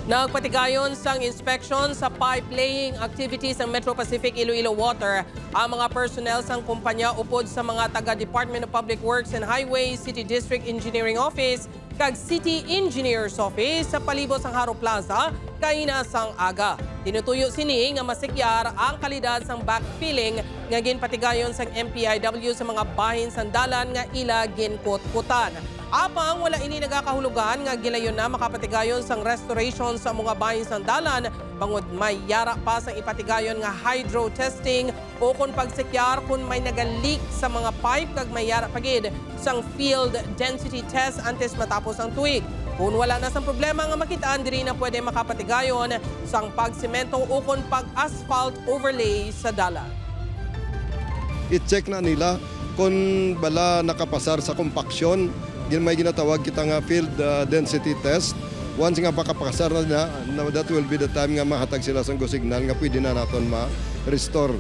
Nagpatigayon sang inspection sa pipe laying activities ng Metro Pacific Iloilo Water ang mga personnel sang kumpanya upod sa mga taga Department of Public Works and Highways, City District Engineering Office, kag City Engineers Office sa palibot sang Haro Plaza, kaina sang aga. Tinutuyo sini nga masikyar ang kalidad sang backfilling nga ginpatigayon sang MPIW sa mga bahin sang dalan nga ila ginkut-kutan. Apang wala ini nagakahulugan nga gilayon na makapatigayon sang restoration sa mga bahin sang dalan bangod may yara pa sa ipatigayon nga hydro testing o kung pagsikyar kung may nagalik sa mga pipe kag may yara pagid sang field density test antes matapos ang tuig. Kung wala na sang problema nga makitaan, diri na pwede makapatigayon sang pagsemento o kung pag-asphalt overlay sa dalan. I-check na nila kung bala nakapasar sa compaction. May ginatawag kita nga field density test. Once nga pakapasar na, that will be the time nga mahatag sila sa go signal nga pwede na naton ma-restore